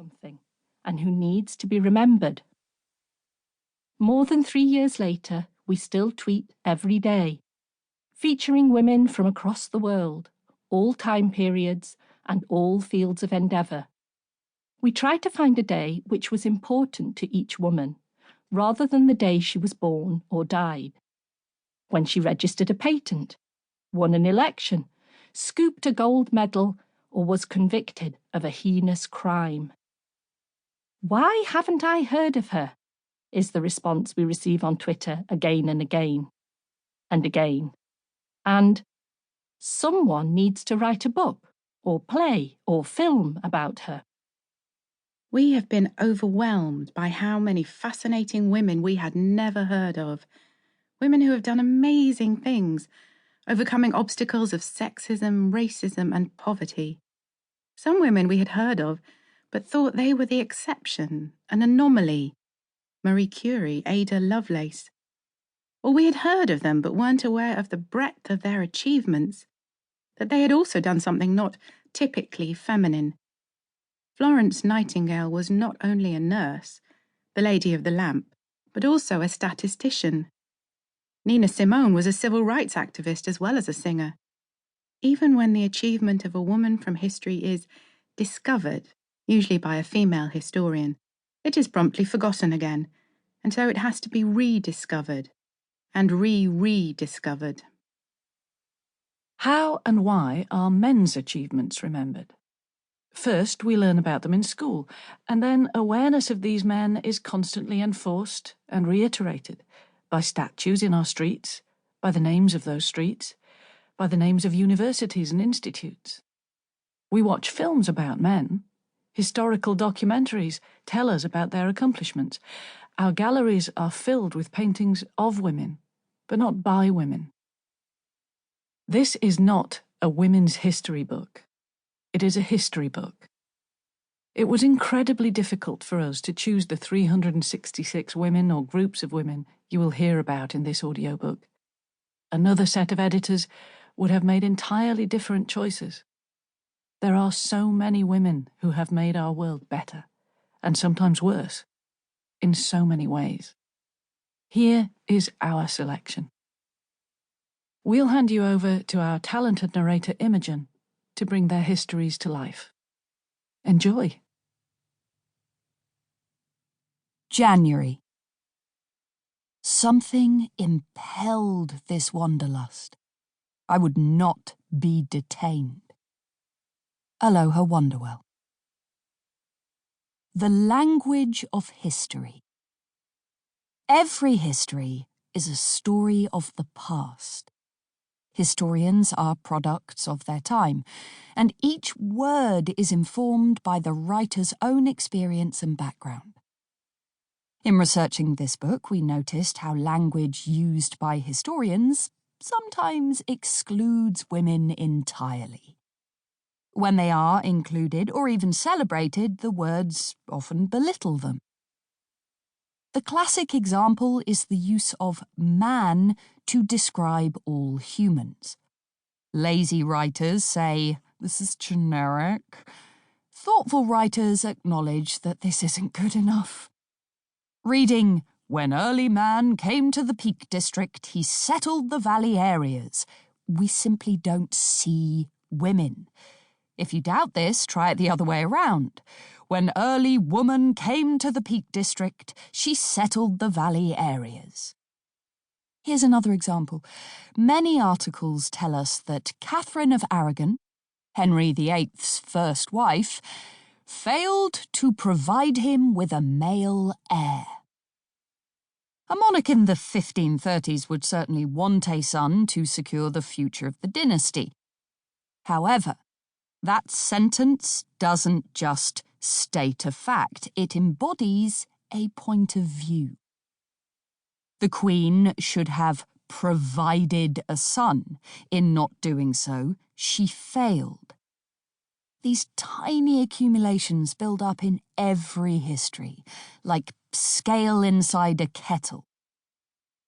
something and who needs to be remembered. More than 3 years later, we still tweet every day, featuring women from across the world, all time periods and all fields of endeavour. We tried to find a day which was important to each woman, rather than the day she was born or died. When she registered a patent, won an election, scooped a gold medal, or was convicted of a heinous crime. Why haven't I heard of her? Is the response we receive on Twitter again and again. And again. And someone needs to write a book, or play, or film about her. We have been overwhelmed by how many fascinating women we had never heard of. Women who have done amazing things, overcoming obstacles of sexism, racism, and poverty. Some women we had heard of, but thought they were the exception, an anomaly. Marie Curie, Ada Lovelace. Or we had heard of them but weren't aware of the breadth of their achievements, that they had also done something not typically feminine. Florence Nightingale was not only a nurse, the Lady of the Lamp, but also a statistician. Nina Simone was a civil rights activist as well as a singer. Even when the achievement of a woman from history is discovered, usually by a female historian, it is promptly forgotten again, and so it has to be rediscovered and rediscovered. How and why are men's achievements remembered? First, we learn about them in school, and then awareness of these men is constantly enforced and reiterated by statues in our streets, by the names of those streets, by the names of universities and institutes. We watch films about men. Historical documentaries tell us about their accomplishments. Our galleries are filled with paintings of women, but not by women. This is not a women's history book. It is a history book. It was incredibly difficult for us to choose the 366 women or groups of women you will hear about in this audiobook. Another set of editors would have made entirely different choices. There are so many women who have made our world better, and sometimes worse, in so many ways. Here is our selection. We'll hand you over to our talented narrator Imogen to bring their histories to life. Enjoy. January. Something impelled this wanderlust. I would not be detained. Aloha Wonderwell. The language of history. Every history is a story of the past. Historians are products of their time, and each word is informed by the writer's own experience and background. In researching this book, we noticed how language used by historians sometimes excludes women entirely. When they are included or even celebrated, the words often belittle them. The classic example is the use of man to describe all humans. Lazy writers say, this is generic. Thoughtful writers acknowledge that this isn't good enough. Reading, when early man came to the Peak District, he settled the valley areas. We simply don't see women. If you doubt this, try it the other way around. When early woman came to the Peak District, she settled the valley areas. Here's another example. Many articles tell us that Catherine of Aragon, Henry VIII's first wife, failed to provide him with a male heir. A monarch in the 1530s would certainly want a son to secure the future of the dynasty. However, that sentence doesn't just state a fact, it embodies a point of view. The Queen should have provided a son. In not doing so, she failed. These tiny accumulations build up in every history, like scale inside a kettle.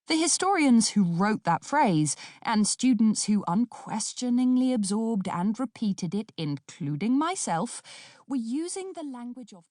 The historians who wrote that phrase, and students who unquestioningly absorbed and repeated it, including myself, were using the language of their